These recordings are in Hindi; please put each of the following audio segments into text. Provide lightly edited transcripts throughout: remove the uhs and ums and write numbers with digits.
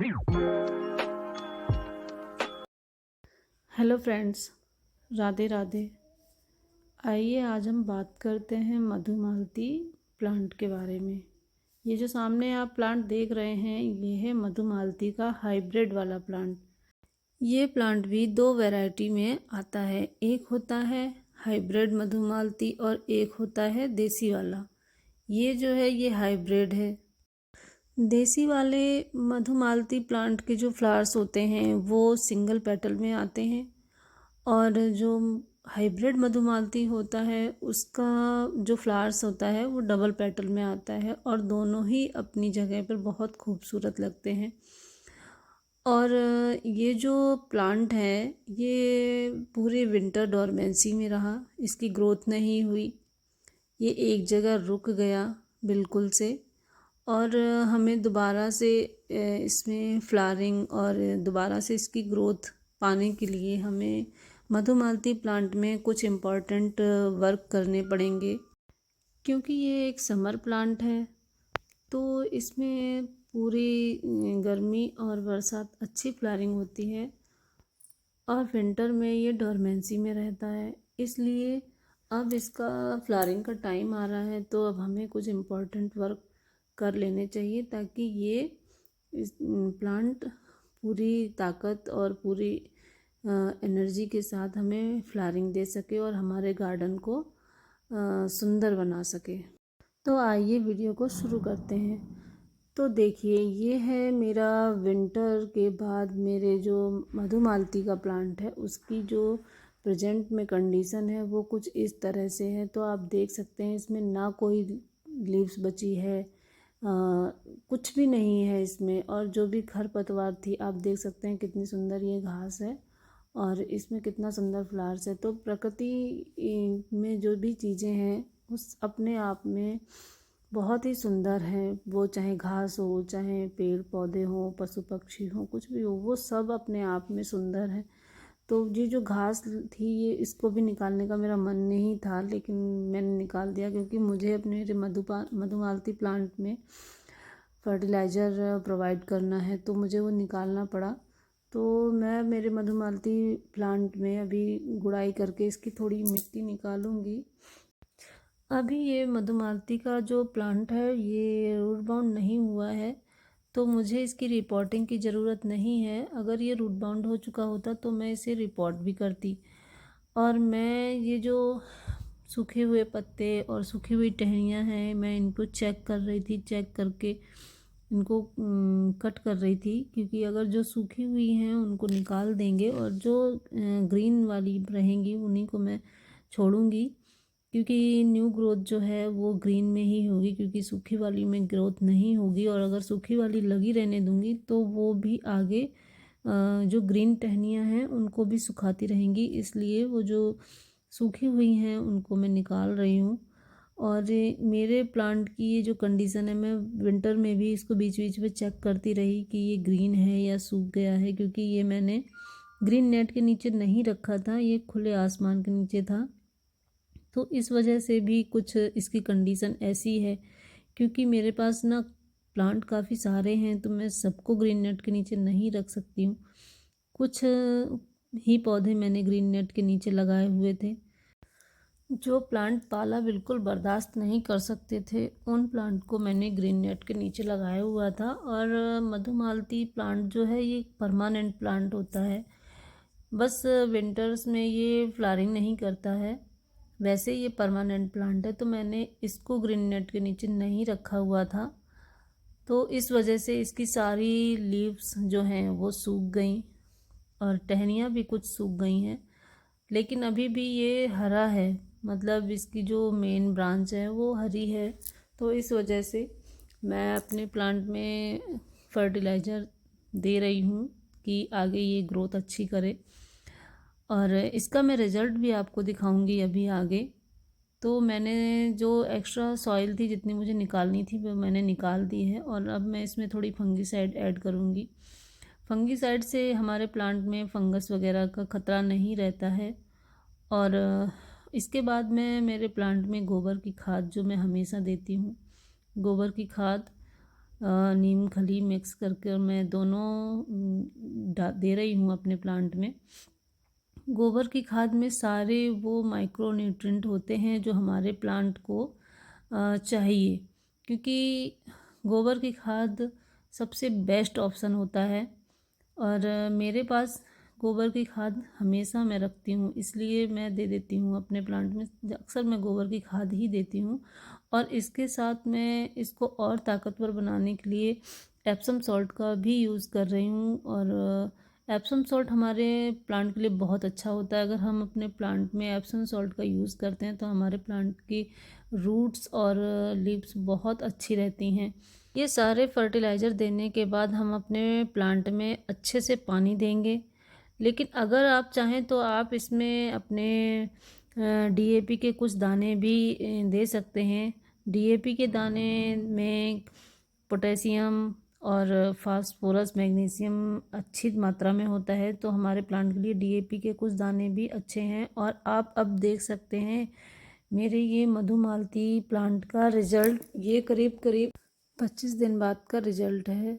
Hello friends, Radhe Radhe. आइए आज हम बात करते हैं मधुमालती प्लांट के बारे में। ये जो सामने आप प्लांट देख रहे हैं, ये है मधुमालती का हाइब्रिड वाला प्लांट। ये प्लांट भी दो वैरायटी में आता है, एक होता है हाइब्रिड मधुमालती और एक होता है देसी वाला। ये जो है ये हाइब्रिड है। देसी वाले मधुमालती प्लांट के जो फ्लावर्स होते हैं वो सिंगल पेटल में आते हैं, और जो हाइब्रिड मधुमालती होता है उसका जो फ्लावर्स होता है वो डबल पेटल में आता है, और दोनों ही अपनी जगह पर बहुत खूबसूरत लगते हैं। और ये जो प्लांट है ये पूरे विंटर डोरमेंसी में रहा, इसकी ग्रोथ नहीं हुई, ये एक जगह रुक गया बिल्कुल से। और हमें दोबारा से इसमें फ्लावरिंग और दोबारा से इसकी ग्रोथ पाने के लिए हमें मधुमालती प्लांट में कुछ इम्पॉर्टेंट वर्क करने पड़ेंगे, क्योंकि ये एक समर प्लांट है। तो इसमें पूरी गर्मी और बरसात अच्छी फ्लावरिंग होती है, और विंटर में ये डोरमेंसी में रहता है। इसलिए अब इसका फ्लावरिंग का टाइम आ रहा है, तो अब हमें कुछ इम्पोर्टेंट वर्क कर लेने चाहिए ताकि ये इस प्लांट पूरी ताकत और पूरी एनर्जी के साथ हमें फ्लावरिंग दे सके और हमारे गार्डन को सुंदर बना सके। तो आइए वीडियो को शुरू करते हैं। तो देखिए, ये है मेरा विंटर के बाद मेरे जो मधुमालती का प्लांट है उसकी जो प्रेजेंट में कंडीशन है वो कुछ इस तरह से है। तो आप देख सकते हैं इसमें ना कोई लीव्स बची है, कुछ भी नहीं है इसमें। और जो भी खरपतवार थी, आप देख सकते हैं कितनी सुंदर ये घास है और इसमें कितना सुंदर फ्लावर्स है। तो प्रकृति में जो भी चीज़ें हैं उस अपने आप में बहुत ही सुंदर हैं। वो चाहे घास हो, चाहे पेड़ पौधे हों, पशु पक्षी हों, कुछ भी हो, वो सब अपने आप में सुंदर है। तो ये जो घास थी ये इसको भी निकालने का मेरा मन नहीं था, लेकिन मैंने निकाल दिया क्योंकि मुझे अपने मेरे मधुमालती प्लांट में फर्टिलाइज़र प्रोवाइड करना है, तो मुझे वो निकालना पड़ा। तो मैं मेरे मधुमालती प्लांट में अभी गुड़ाई करके इसकी थोड़ी मिट्टी निकालूंगी। अभी ये मधुमालती का जो प्लांट है ये रूट बाउंड नहीं हुआ है, तो मुझे इसकी रिपोर्टिंग की ज़रूरत नहीं है। अगर ये रूट बाउंड हो चुका होता तो मैं इसे रिपोर्ट भी करती। और मैं ये जो सूखे हुए पत्ते और सूखी हुई टहनियाँ हैं, मैं इनको चेक कर रही थी, चेक करके इनको कट कर रही थी, क्योंकि अगर जो सूखी हुई हैं उनको निकाल देंगे और जो ग्रीन वाली रहेंगी उन्हीं को मैं छोड़ूंगी, क्योंकि न्यू ग्रोथ जो है वो ग्रीन में ही होगी, क्योंकि सूखी वाली में ग्रोथ नहीं होगी। और अगर सूखी वाली लगी रहने दूंगी तो वो भी आगे जो ग्रीन टहनियाँ हैं उनको भी सुखाती रहेंगी। इसलिए वो जो सूखी हुई हैं उनको मैं निकाल रही हूँ। और मेरे प्लांट की ये जो कंडीशन है, मैं विंटर में भी इसको बीच बीच में चेक करती रही कि ये ग्रीन है या सूख गया है, क्योंकि ये मैंने ग्रीन नेट के नीचे नहीं रखा था, ये खुले आसमान के नीचे था। तो इस वजह से भी कुछ इसकी कंडीशन ऐसी है, क्योंकि मेरे पास ना प्लांट काफ़ी सारे हैं, तो मैं सबको ग्रीन नेट के नीचे नहीं रख सकती हूँ। कुछ ही पौधे मैंने ग्रीन नेट के नीचे लगाए हुए थे। जो प्लांट पाला बिल्कुल बर्दाश्त नहीं कर सकते थे उन प्लांट को मैंने ग्रीन नेट के नीचे लगाया हुआ था। और मधुमालती प्लांट जो है ये परमानेंट प्लांट होता है, बस विंटर्स में ये फ्लावरिंग नहीं करता है। वैसे ये परमानेंट प्लांट है, तो मैंने इसको ग्रीन नेट के नीचे नहीं रखा हुआ था, तो इस वजह से इसकी सारी लीव्स जो हैं वो सूख गई और टहनियाँ भी कुछ सूख गई हैं। लेकिन अभी भी ये हरा है, मतलब इसकी जो मेन ब्रांच है वो हरी है। तो इस वजह से मैं अपने प्लांट में फर्टिलाइज़र दे रही हूँ कि आगे ये ग्रोथ अच्छी करे, और इसका मैं रिज़ल्ट भी आपको दिखाऊंगी अभी आगे। तो मैंने जो एक्स्ट्रा सॉइल थी जितनी मुझे निकालनी थी वो मैंने निकाल दी है, और अब मैं इसमें थोड़ी फंगीसाइड ऐड करूँगी। फंगीसाइड से हमारे प्लांट में फंगस वगैरह का ख़तरा नहीं रहता है। और इसके बाद मैं मेरे प्लांट में गोबर की खाद जो मैं हमेशा देती हूँ, गोबर की खाद नीम खली मिक्स करके मैं दोनों दे रही हूँ अपने प्लांट में। गोबर की खाद में सारे वो माइक्रो न्यूट्रिएंट होते हैं जो हमारे प्लांट को चाहिए, क्योंकि गोबर की खाद सबसे बेस्ट ऑप्शन होता है। और मेरे पास गोबर की खाद हमेशा मैं रखती हूँ, इसलिए मैं दे देती हूँ अपने प्लांट में। अक्सर मैं गोबर की खाद ही देती हूँ। और इसके साथ मैं इसको और ताकतवर बनाने के लिए एप्सम सॉल्ट का भी यूज़ कर रही हूँ। और एप्सम सॉल्ट हमारे प्लांट के लिए बहुत अच्छा होता है। अगर हम अपने प्लांट में एप्सम सॉल्ट का यूज़ करते हैं तो हमारे प्लांट की रूट्स और लीव्स बहुत अच्छी रहती हैं। ये सारे फर्टिलाइज़र देने के बाद हम अपने प्लांट में अच्छे से पानी देंगे। लेकिन अगर आप चाहें तो आप इसमें अपने डीएपी के कुछ दाने भी दे सकते हैं। डीएपी के दाने में पोटेशियम और फास्फोरस मैग्नीशियम अच्छी मात्रा में होता है, तो हमारे प्लांट के लिए डीएपी के कुछ दाने भी अच्छे हैं। और आप अब देख सकते हैं मेरे ये मधुमालती प्लांट का रिज़ल्ट। ये करीब करीब 25 दिन बाद का रिज़ल्ट है।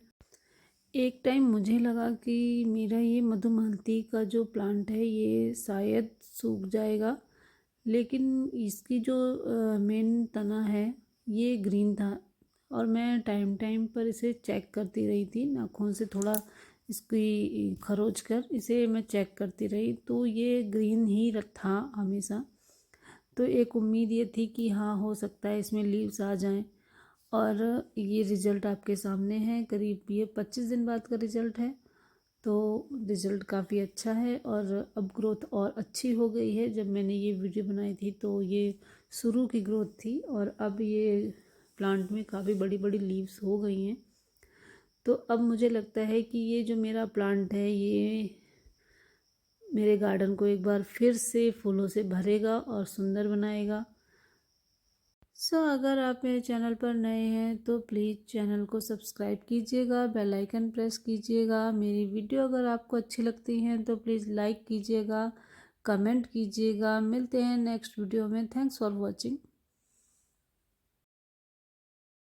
एक टाइम मुझे लगा कि मेरा ये मधुमालती का जो प्लांट है ये शायद सूख जाएगा, लेकिन इसकी जो मेन तना है ये ग्रीन था। और मैं टाइम टाइम पर इसे चेक करती रही थी, नाखून से थोड़ा इसकी खरोच कर इसे मैं चेक करती रही, तो ये ग्रीन ही था हमेशा। तो एक उम्मीद ये थी कि हाँ, हो सकता है इसमें लीव्स आ जाएं। और ये रिज़ल्ट आपके सामने है। करीब ये 25 दिन बाद का रिज़ल्ट है। तो रिज़ल्ट काफ़ी अच्छा है और अब ग्रोथ और अच्छी हो गई है। जब मैंने ये वीडियो बनाई थी तो ये शुरू की ग्रोथ थी और अब ये प्लांट में काफ़ी बड़ी बड़ी लीव्स हो गई हैं। तो अब मुझे लगता है कि ये जो मेरा प्लांट है ये मेरे गार्डन को एक बार फिर से फूलों से भरेगा और सुंदर बनाएगा। अगर आप मेरे चैनल पर नए हैं तो प्लीज़ चैनल को सब्सक्राइब कीजिएगा, बेल आइकन प्रेस कीजिएगा। मेरी वीडियो अगर आपको अच्छी लगती हैं तो प्लीज़ लाइक कीजिएगा, कमेंट कीजिएगा। मिलते हैं नेक्स्ट वीडियो में। Thanks for watching.